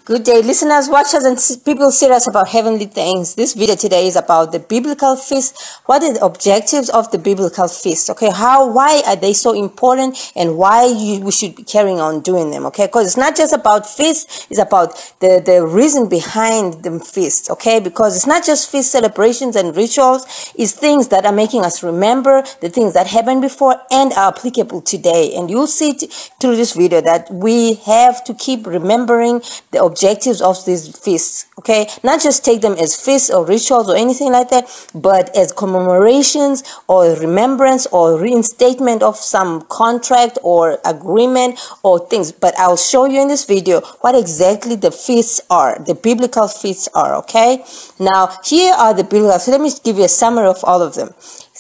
Good day, listeners, watchers, and people serious about heavenly things. This video today is about the biblical feast. What are the objectives of the biblical feast? Okay, why are they so important, and why we should be carrying on doing them? Okay, because it's not just about feast; it's about the reason behind the feast. Okay, because it's not just feast celebrations and rituals; it's things that are making us remember the things that happened before and are applicable today. And you'll see through this video that we have to keep remembering the objectives of these feasts. Okay, not just take them as feasts or rituals or anything like that, but as commemorations or remembrance or reinstatement of some contract or agreement or things. But I'll show you in this video what exactly the feasts are, the biblical feasts are. Okay, now here are the biblical. So let me give you a summary of all of them.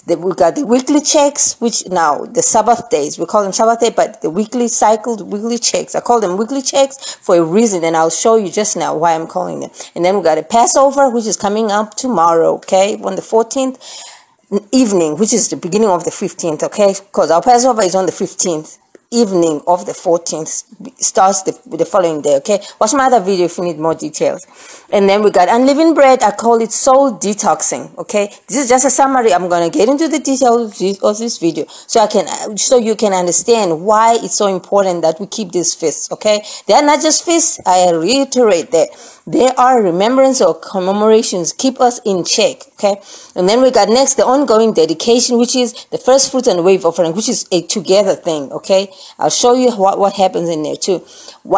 We got the weekly checks, which now the Sabbath days, we call them Sabbath day, but the weekly cycled weekly checks. I call them weekly checks for a reason, and I'll show you just now why I'm calling them. And then we got a Passover, which is coming up tomorrow, okay, on the 14th evening, which is the beginning of the 15th, okay, because our Passover is on the 15th. Evening of the 14th starts the following day. Okay, watch my other video if you need more details. And then we got unleavened bread. I call it soul detoxing. Okay, this is just a summary. I'm going to get into the details of this video so you can understand why it's so important that we keep these feasts. Okay, they are not just feasts. I reiterate that they are remembrance or commemorations, keep us in check. Okay, and then we got next the ongoing dedication, which is the first fruits and wave offering, which is a together thing. Okay, I'll show you what happens in there too.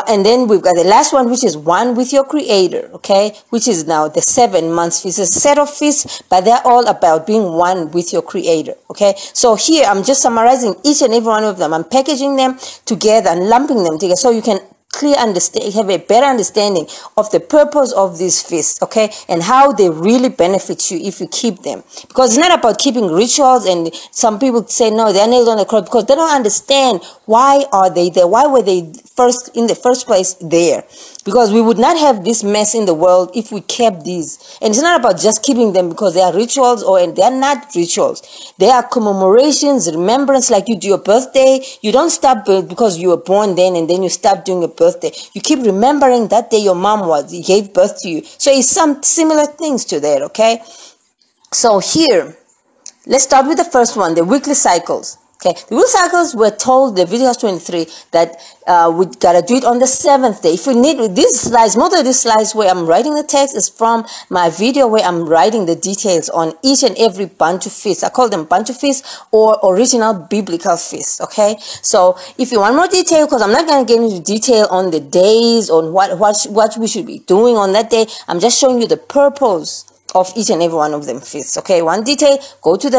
And then we've got the last one, which is one with your creator. Okay, which is now the 7 months feast. It's a set of feasts, but they're all about being one with your creator. Okay, so here I'm just summarizing each and every one of them. I'm packaging them together and lumping them together so you can have a better understanding of the purpose of these feasts, okay, and how they really benefit you if you keep them. Because it's not about keeping rituals, and some people say no, they're nailed on the cross because they don't understand why are they there, why were they in the first place there. Because we would not have this mess in the world if we kept these. And it's not about just keeping them because they are rituals, and they are not rituals. They are commemorations, remembrance, like you do your birthday. You don't stop because you were born then and then you stop doing your birthday. You keep remembering that day your mom gave birth to you. So it's some similar things to that, okay? So here, let's start with the first one, the weekly cycles. Okay, the weekly cycles were told, Leviticus 23, that we gotta do it on the 7th day. If we need these slides, most of these slides where I'm writing the text is from my video where I'm writing the details on each and every Bantu feast. I call them Bantu feasts or original biblical feasts. Okay, so if you want more detail, because I'm not gonna get into detail on the days, on what we should be doing on that day, I'm just showing you the purpose of each and every one of them feasts. Okay, one detail, go to the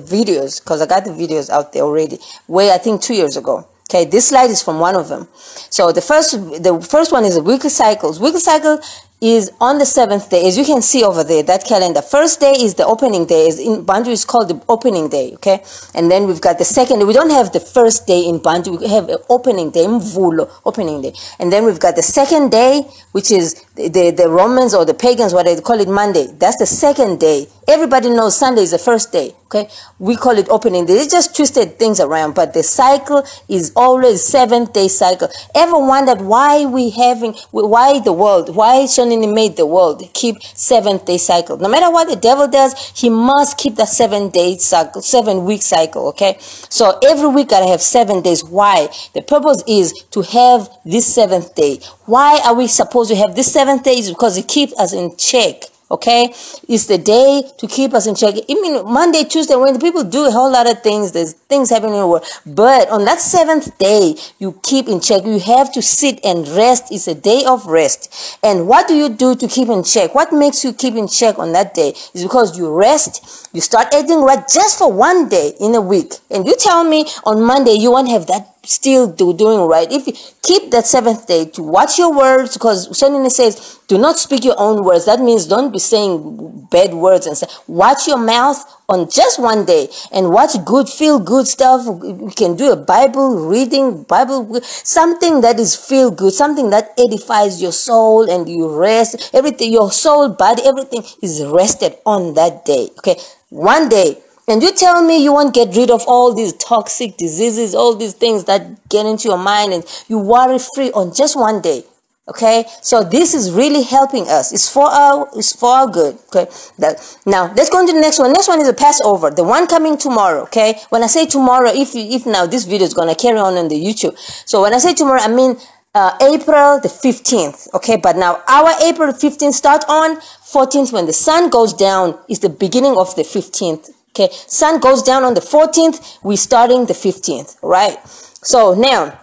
videos, because I got the videos out there already, way I think 2 years ago. Okay, this slide is from one of them. So the first one is the weekly cycles. Weekly cycle is on the 7th day, as you can see over there, that calendar. First day is the opening day. In Bantu, it's called the opening day, okay? And then we've got the second day. We don't have the first day in Bantu. We have an opening day, Mvulo, opening day. And then we've got the second day, which is the Romans or the pagans, what they call it, Monday. That's the second day. Everybody knows Sunday is the first day, okay? We call it opening day. They just twisted things around, but the cycle is always 7th-day cycle. Ever wondered why the world, why Shonini made the world keep 7th-day cycle? No matter what the devil does, he must keep the 7-day cycle, 7-week cycle, okay? So every week gotta have 7 days. Why? The purpose is to have this 7th day. Why are we supposed to have this 7th day? Is because it keeps us in check. Okay, it's the day to keep us in check. I mean, Monday, Tuesday, when people do a whole lot of things, there's things happening in the world. But on that 7th day, you keep in check. You have to sit and rest. It's a day of rest. And what do you do to keep in check? What makes you keep in check on that day is because you rest. You start acting right just for one day in a week. And you tell me on Monday you won't have that still doing right. If you keep that 7th day to watch your words, because Sonini says, do not speak your own words. That means don't be saying bad words and say, watch your mouth on just one day and watch good, feel good stuff. You can do a Bible reading, something that is feel good, something that edifies your soul, and you rest. Everything, your soul, body, everything is rested on that day. Okay, one day. And you tell me you won't get rid of all these toxic diseases, all these things that get into your mind, and you worry free on just one day. Okay, so this is really helping us. It's for our good. Okay, now let's go into the next one. Next one is the Passover, the one coming tomorrow. Okay, when I say tomorrow, if now this video is gonna carry on the YouTube. So when I say tomorrow, I mean April the 15th. Okay, but now our April 15th starts on 14th when the sun goes down. Is the beginning of the 15th. Okay, sun goes down on the 14th. We're starting the 15th. Right. So now.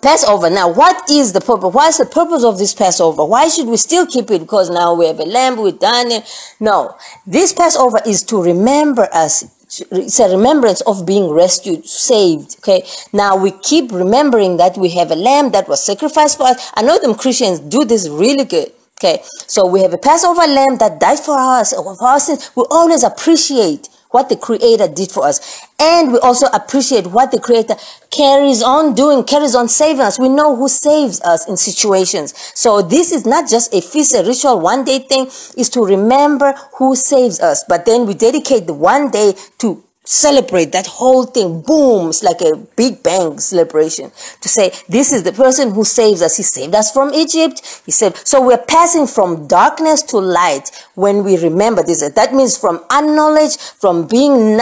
Passover. Now, what is the purpose? What is the purpose of this Passover? Why should we still keep it? Because now we have a lamb, we're done it. No, this Passover is to remember us. It's a remembrance of being rescued, saved. Okay. Now we keep remembering that we have a lamb that was sacrificed for us. I know them Christians do this really good. Okay. So we have a Passover lamb that died for us. For our sins. We always appreciate what the Creator did for us. And we also appreciate what the Creator carries on doing, carries on saving us. We know who saves us in situations. So this is not just a feast, a ritual, one day thing. It's to remember who saves us. But then we dedicate the one day to celebrate that whole thing. Boom. It's like a big bang celebration to say, this is the person who saves us. He saved us from Egypt. He said, so we're passing from darkness to light when we remember this. That means from unknowledge, from being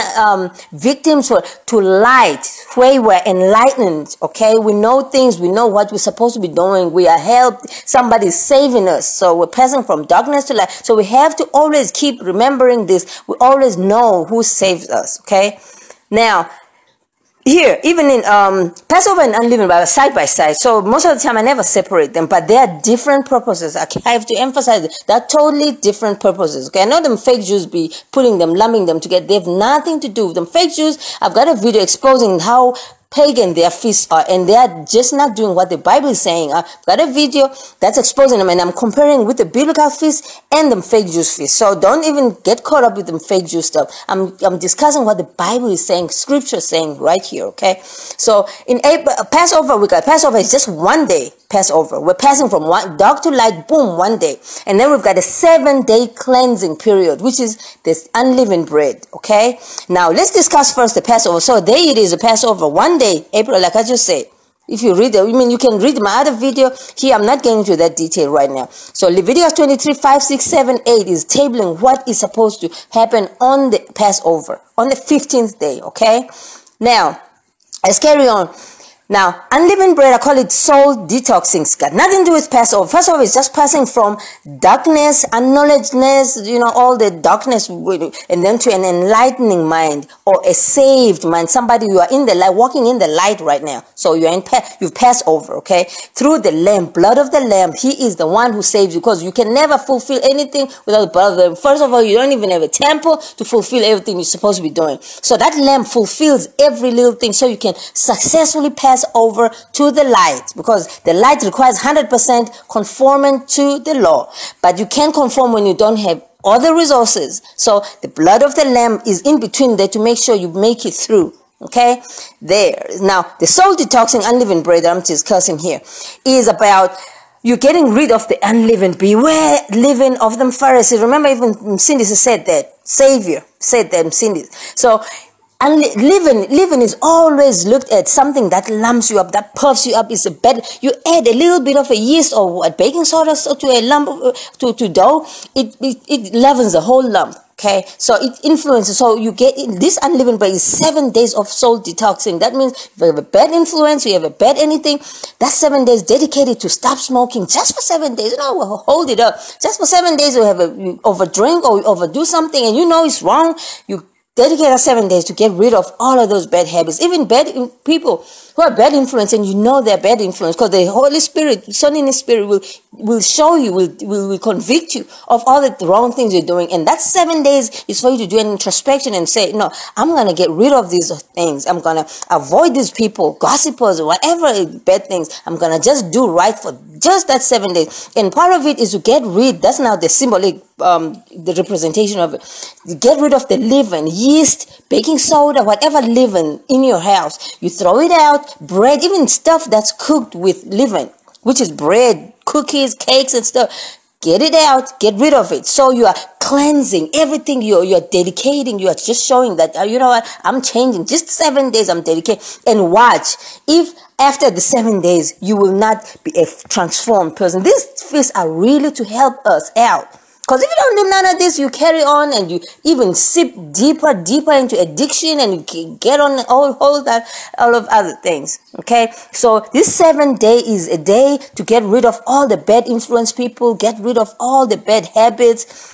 victims to light, where we're enlightened. Okay. We know things. We know what we're supposed to be doing. We are helped. Somebody's saving us. So we're passing from darkness to light. So we have to always keep remembering this. We always know who saves us. Okay. Okay, now here, even in Passover and unleavened bread side by side. So most of the time I never separate them, but they are different purposes. I have to emphasize it. They're totally different purposes. Okay, I know them fake Jews be putting them, lumping them together. They have nothing to do with them. Fake Jews, I've got a video exposing how pagan their feasts are, and they are just not doing what the Bible is saying. I've got a video that's exposing them, and I'm comparing with the biblical feast and the fake Jews feast. So don't even get caught up with them fake Jew stuff. I'm discussing what the Bible is saying, Scripture is saying right here. Okay, so in Passover, we got Passover is just one day. Passover, we're passing from dark to light, boom, one day, and then we've got a 7-day cleansing period, which is this unleavened bread. Okay, now let's discuss first the Passover. So there it is, a Passover, one day, April, like I just said. If you read it, I mean, you can read my other video here. I'm not getting into that detail right now. So Leviticus 23, 5, 6, 7, 8 is tabling what is supposed to happen on the Passover, on the 15th day. Okay, now let's carry on. Now, unleavened bread, I call it soul detoxing. It's got nothing to do with Passover. Passover is just passing from darkness, unknowledgeness, you know, all the darkness, and then to an enlightening mind or a saved mind. Somebody, you are in the light, walking in the light right now. So you've passed over, okay? Through the Lamb, blood of the Lamb. He is the one who saves you, because you can never fulfill anything without the blood of the Lamb. First of all, you don't even have a temple to fulfill everything you're supposed to be doing. So that Lamb fulfills every little thing, so you can successfully pass over to the light, because the light requires 100% conforming to the law. But you can't conform when you don't have other resources. So the blood of the Lamb is in between there to make sure you make it through. Okay, there. Now, the soul detoxing unleavened bread I'm discussing here is about you getting rid of the unleavened. Beware leaven of them Pharisees. Remember, even Cindy said that. Savior said that, Cindy. So leaven is always looked at something that lumps you up, that puffs you up. Is a better. You add a little bit of a yeast or what, baking soda to a lump to dough. It leavens the whole lump. Okay, so it influences. So you get this unleavened bread is 7 days of soul detoxing. That means if you have a bad influence, you have a bad anything, that's 7 days dedicated to stop smoking just for 7 days. You know, we'll hold it up. Just for 7 days, you overdrink or you overdo something and you know it's wrong. You dedicate our 7 days to get rid of all of those bad habits, even bad people who are bad influence, and you know they're bad influence, because the Holy Spirit, Son in the Spirit, will show you, will convict you of all the wrong things you're doing. And that 7 days is for you to do an introspection and say, no, I'm going to get rid of these things. I'm going to avoid these people, gossipers, whatever bad things. I'm going to just do right for just that 7 days. And part of it is to get rid, that's now the symbolic, the representation of it. You get rid of the leaven, yeast, baking soda, whatever leaven in your house. You throw it out. Bread, even stuff that's cooked with leaven, which is bread, cookies, cakes and stuff. Get it out, get rid of it. So you are cleansing everything. You're dedicating. You are just showing that, you know what, I'm changing. Just 7 days I'm dedicating. And watch, if after the 7 days you will not be a transformed person. These feasts are really to help us out. Because if you don't do none of this, you carry on and you even sip deeper into addiction, and you can get on all of other things. Okay, so this 7th day is a day to get rid of all the bad influence people, get rid of all the bad habits.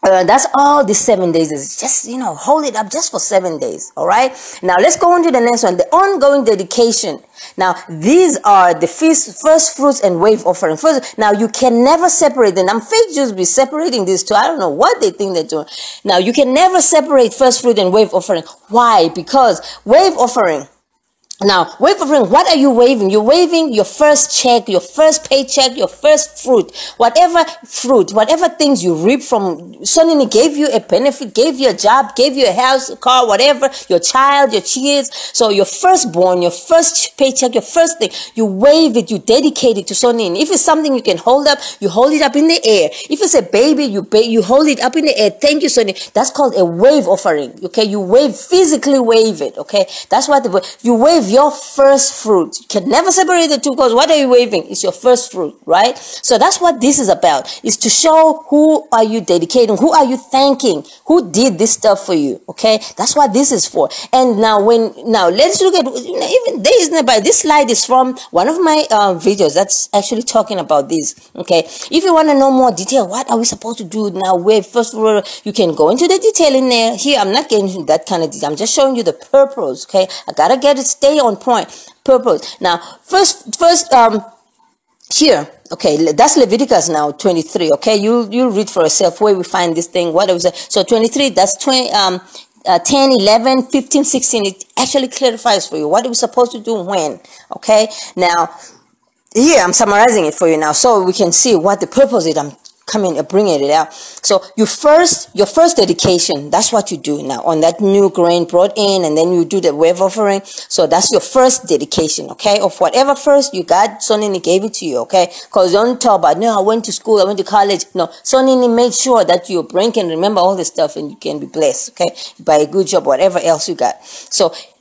That's all this 7 days is. Just, hold it up just for 7 days. All right. Now let's go on to the next one. The ongoing dedication. Now these are the feast, first fruits and wave offering. First, now you can never separate them. I'm fake Jews be separating these two. I don't know what they think they're doing. Now you can never separate first fruit and wave offering. Why? Because wave offering. Now, wave offering, what are you waving? You're waving your first check, your first paycheck, your first fruit, whatever things you reap from. Suddenly gave you a benefit, gave you a job, gave you a house, a car, whatever, your child, your kids. So your firstborn, your first paycheck, your first thing, you wave it, you dedicate it to something. If it's something you can hold up, you hold it up in the air. If it's a baby, you hold it up in the air. Thank you, Sonny. That's called a wave offering. Okay, you physically wave it. Okay, that's what you wave your first fruit. You can never separate the two, because what are you waving? It's your first fruit, right? So that's what this is about, is to show who are you dedicating, who are you thanking, who did this stuff for you. Okay, that's what this is for. And now let's look at, even this slide is from one of my videos that's actually talking about this. Okay, if you want to know more detail, what are we supposed to do now? First of all, you can go into the detail in there. Here I'm not getting into that kind of detail. I'm just showing you the purpose. Okay, I gotta get it, stay on point. Purpose. Now first here, okay, that's Leviticus now 23. Okay, you read for yourself where we find this thing, what it was. So 23, that's 10, 11, 15, 16. It actually clarifies for you what it was supposed to do when. Okay, now here I'm summarizing it for you now, so we can see what the purpose is. I'm bringing it out. So your first dedication, that's what you do now on that new grain brought in, and then you do the wave offering. So that's your first dedication, okay, of whatever first you got. Sonini gave it to you, okay, because don't talk about, no, I went to school, I went to college. No, Sonini made sure that your brain can remember all this stuff and you can be blessed, okay, by a good job, whatever else you got.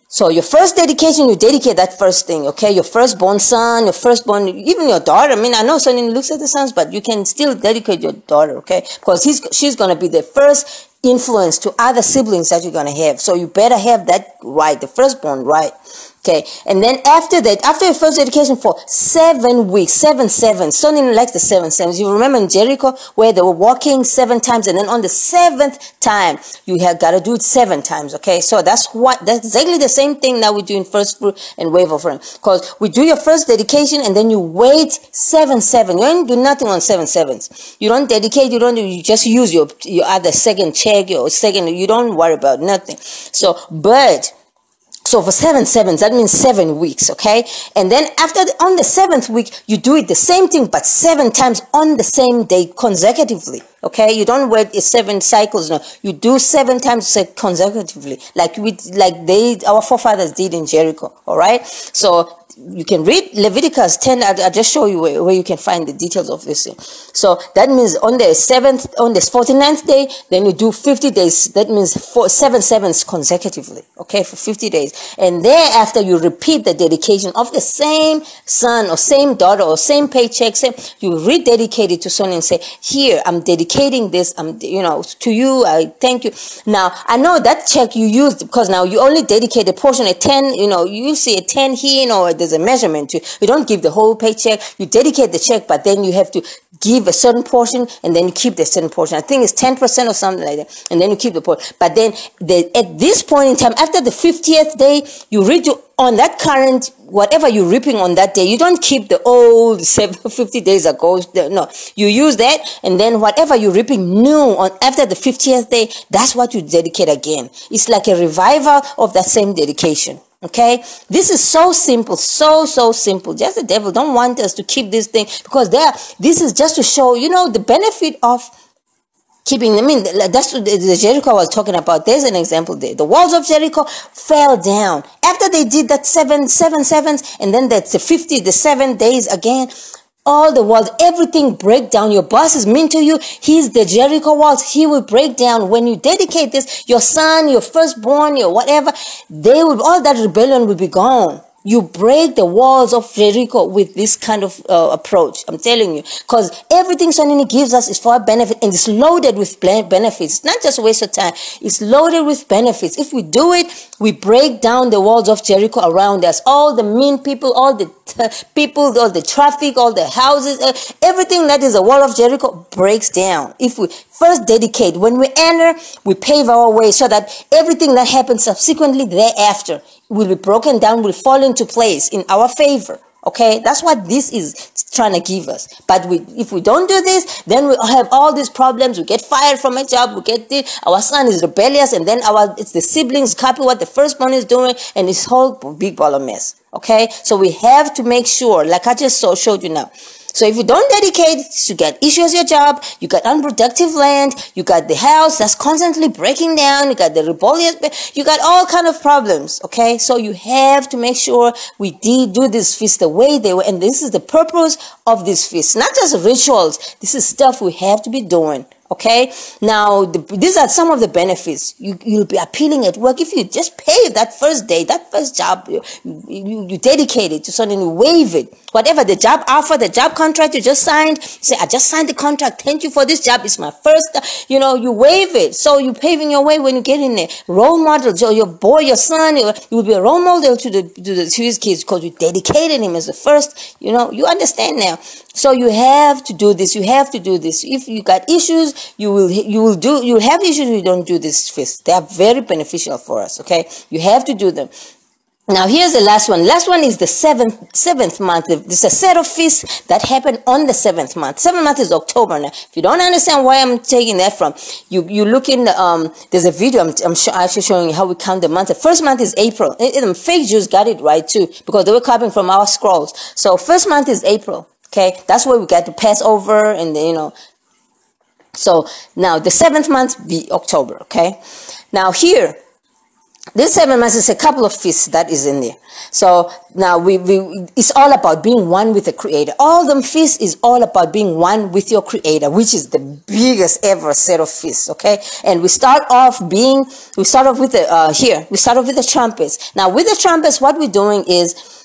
So your first dedication, you dedicate that first thing, okay? Your firstborn son, your firstborn, even your daughter. I mean, I know Sonny looks at the sons, but you can still dedicate your daughter, okay? Because she's going to be the first influence to other siblings that you're going to have. So you better have that right, the firstborn right. Okay, and then after that, after your first dedication for 7 weeks, 7 sevens. Sonny likes the 7 sevens. You remember in Jericho where they were walking 7 times, and then on the 7th time, you have got to do it 7 times. Okay, so that's exactly the same thing now we do in first fruit and wave offering. Because we do your first dedication, and then you wait 7 sevens. You don't do nothing on 7 sevens. You don't dedicate. You just use your other second check, your second. You don't worry about nothing. So for 7 sevens, that means 7 weeks, okay? And then on the 7th week, you do it the same thing, but 7 times on the same day consecutively, okay? You don't wait 7 cycles, no. You do 7 times consecutively, like our forefathers did in Jericho, all right? So you can read Leviticus 10. I'll just show you where you can find the details of this thing. So that means on the 49th day, then you do 50 days. That means 7 sevens consecutively, okay, for 50 days. And thereafter, you repeat the dedication of the same son or same daughter or same paycheck. You rededicate it to someone and say, here, I'm dedicating this, to you, I thank you. Now, I know that check you used, because now you only dedicate a portion, a 10, you see a 10 here, there's a measurement to. You don't give the whole paycheck. You dedicate the check, but then you have to give a certain portion, and then you keep the certain portion. I think it's 10% or something like that, and then you keep the portion. But then at this point in time, after the 50th day, you read on that current, whatever you're reaping on that day. You don't keep the old 50 days ago. No, you use that, and then whatever you're reaping new on after the 50th day, that's what you dedicate again. It's like a revival of that same dedication. Okay, this is so simple, so simple. Just the devil don't want us to keep this thing, because this is just to show, the benefit of keeping. I mean, that's what the Jericho I was talking about. There's an example there. The walls of Jericho fell down after they did that 7 sevens, and then that's the 7 days again. all the walls, everything break down. Your boss is mean to you. He's the Jericho walls. He will break down. When you dedicate this, your son, your firstborn, your whatever, all that rebellion will be gone. You break the walls of Jericho with this kind of approach. I'm telling you. Because everything Sonini gives us is for our benefit, and it's loaded with benefits. It's not just a waste of time. It's loaded with benefits. If we do it, we break down the walls of Jericho around us. All the mean people, all the people, all the traffic, all the houses, everything that is a wall of Jericho breaks down. If we first dedicate, when we enter, we pave our way so that everything that happens subsequently thereafter will be broken down, will fall into place in our favor. Okay, that's what this is trying to give us. But if we don't do this, then we have all these problems. We get fired from a job. We get this. Our son is rebellious, and then it's the siblings copy what the firstborn is doing, and it's whole big ball of mess. Okay, so we have to make sure, like I just showed you now. So if you don't dedicate, you got issues with your job, you got unproductive land, you got the house that's constantly breaking down, you got the rebellious, you got all kind of problems, okay? So you have to make sure we do this feast the way they were, and this is the purpose of this feast. Not just rituals, this is stuff we have to be doing. Okay, now these are some of the benefits. You'll be appealing at work if you just pay that first day, that first job, you dedicate it to something, you waive it. Whatever the job offer, the job contract you just signed, you say, I just signed the contract. Thank you for this job. It's my first, you waive it. So you're paving your way when you get in there. Role model, so your boy, your son, you will be a role model to his kids because you dedicated him as the first, you understand now. So you have to do this. You have to do this. If you got issues, you'll have issues if you don't do this feast. They are very beneficial for us. Okay, you have to do them. Now here's the last one. Last one is the seventh month. There's a set of feasts that happen on the 7th month. 7th month is October now. If you don't understand where I'm taking that from, you look in there's a video I'm actually showing you how we count the month. The first month is April. Fake Jews got it right too because they were copying from our scrolls. So first month is April. Okay, that's where we got the Passover and so now the 7th month be October. Okay, now here, this 7 months is a couple of feasts that is in there. So now it's all about being one with the Creator. All them feasts is all about being one with your Creator, which is the biggest ever set of feasts. Okay, and we start off with the trumpets. Now with the trumpets, what we're doing is,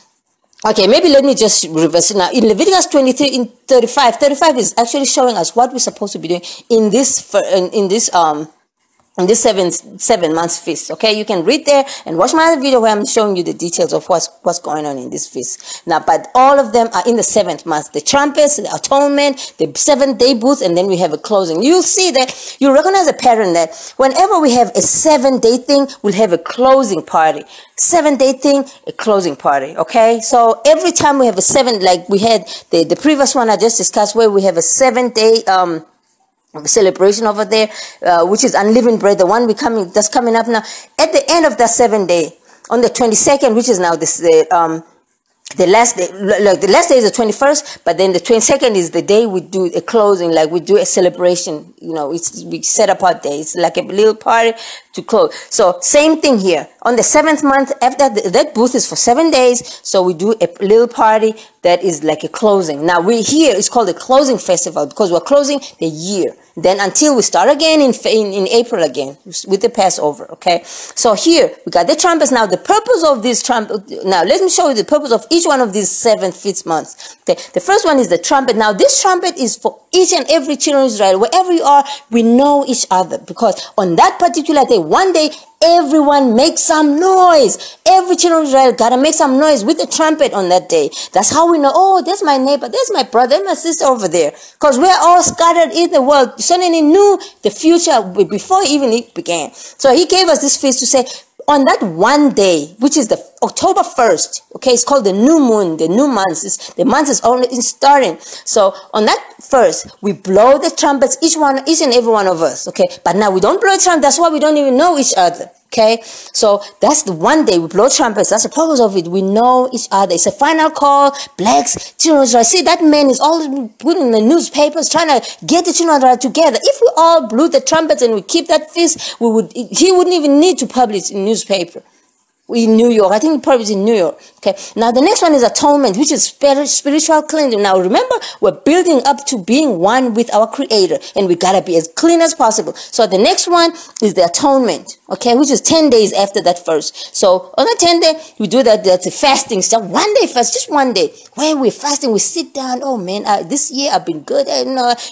okay, maybe let me just reverse it now. In Leviticus 23, in 35 is actually showing us what we're supposed to be doing in this 7 months feast. Okay, you can read there and watch my other video where I'm showing you the details of what's going on in this feast. Now, but all of them are in the 7th month. The trumpets, the atonement, the 7th-day booth, and then we have a closing. You'll see that you recognize a pattern that whenever we have a 7-day thing, we'll have a closing party. 7-day thing, a closing party. Okay, so every time we have like we had the previous one I just discussed, where we have a 7-day celebration over there, which is unleavened bread, the one that's coming up now. At the end of that 7 day, on the 22nd, which is now the last day, like the last day is the 21st, but then the 22nd is the day we do a closing, like we do a celebration. We set up our day. It's like a little party to close. So same thing here. On the 7th month, after that booth is for 7 days, so we do a little party that is like a closing. Now it's called a closing festival because we're closing the year. Then until we start again in April again with the Passover. Okay, so here we got the trumpets. Now the purpose of this trumpet. Now let me show you the purpose of each one of these 7 feast months. Okay, the first one is the trumpet. Now this trumpet is for each and every children of Israel. Wherever you are, we know each other because on that particular day, one day, everyone makes some noise. Every children of Israel gotta make some noise with the trumpet on that day. That's how we know, oh, there's my neighbor, there's my brother, there's my sister over there. Because we're all scattered in the world. Suddenly knew the future before even it began. So he gave us this feast to say, on that one day, which is the October 1st, okay, it's called the new moon, the new month. The month is only starting. So on that first, we blow the trumpets, each and every one of us, okay? But now we don't blow the trumpet. That's why we don't even know each other. Okay, so that's the one day we blow trumpets. That's the purpose of it. We know each other. It's a final call. Blacks, children. I see that man is all putting in the newspapers trying to get the children together. If we all blew the trumpets and we keep that feast, he wouldn't even need to publish in newspaper. In New York, I think he published in New York. Okay, now the next one is atonement, which is spiritual cleansing. Now remember, we're building up to being one with our Creator, and we gotta be as clean as possible. So the next one is the atonement, okay, which is 10 days after that first. So on the 10th day, we do that's a fasting stuff. 1 day fast, just 1 day. When we're fasting, we sit down. Oh man, this year I've been good.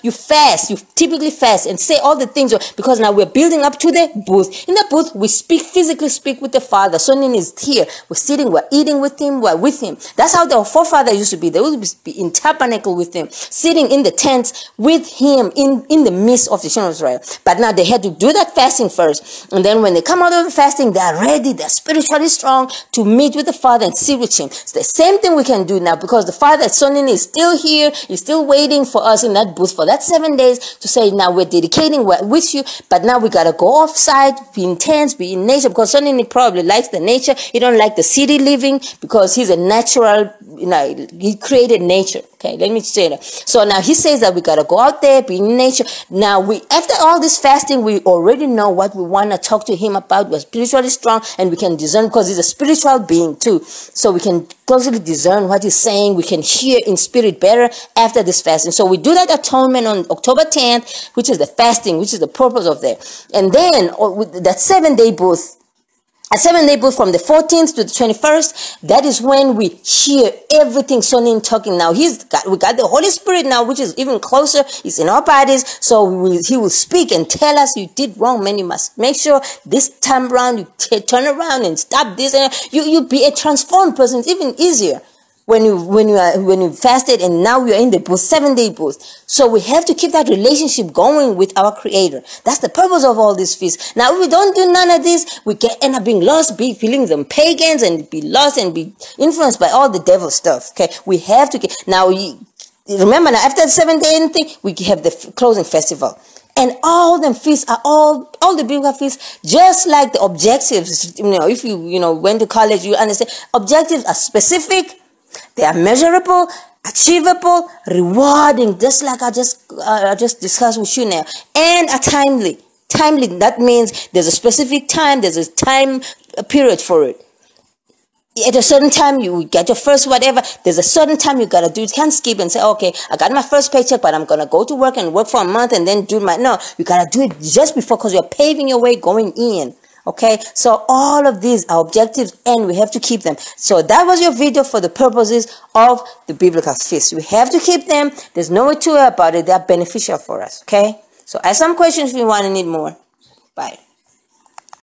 You fast, you typically fast and say all the things, because now we're building up to the booth. In the booth, we physically speak with the Father. Sonin is here. We're sitting, we're eating with him, we're with him. That's how the forefathers used to be. They would be in tabernacle with him, sitting in the tents with him in the midst of the children of Israel. But now they had to do that fasting first. And then when they come out of the fasting, they are ready, they're spiritually strong to meet with the Father and sit with him. It's the same thing we can do now, because the Father, Sonin, is still here. He's still waiting for us in that booth for that 7 days to say, now we're dedicating, we're with you, but now we got to go offside, be in tents, be in nature, because Sonin probably likes the nature. He don't like the city living, because he's a natural, he created nature. Okay, let me say that. So now he says that we got to go out there, be in nature. Now after all this fasting, we already know what we want to talk to him about. We're spiritually strong, and we can discern, because he's a spiritual being too. So we can closely discern what he's saying. We can hear in spirit better after this fasting. So we do that atonement on October 10th, which is the fasting, which is the purpose of that. And then with that 7-day booth, a 7-day booth from the 14th to the 21st, that is when we hear everything Sonin talking. Now we got the Holy Spirit now, which is even closer. He's in our bodies. So he will speak and tell us, you did wrong, man. You must make sure this time around you turn around and stop this. And you be a transformed person. It's even easier when you fasted, and now you're in the booth, 7-day booth. So we have to keep that relationship going with our Creator. That's the purpose of all these feasts. Now, if we don't do none of this, we end up being lost, feeling them pagans, and be lost and be influenced by all the devil stuff. Okay, we have to now. Remember, now after the 7-day thing, we have the closing festival. And all them feasts are all the biblical feasts, just like the objectives. If you went to college, you understand. Objectives are specific. They are measurable, achievable, rewarding, just like I just discussed with you now, and are timely. Timely, that means there's a specific time, there's a time period for it. At a certain time, you get your first whatever. There's a certain time you gotta do. You can't skip and say, okay, I got my first paycheck, but I'm gonna go to work and work for a month and then do no. You gotta do it just before, because you're paving your way going in. Okay, so all of these are objectives, and we have to keep them. So that was your video for the purposes of the biblical feasts. We have to keep them. There's no way to worry about it. They're beneficial for us. Okay, so ask some questions if you want to need more. Bye.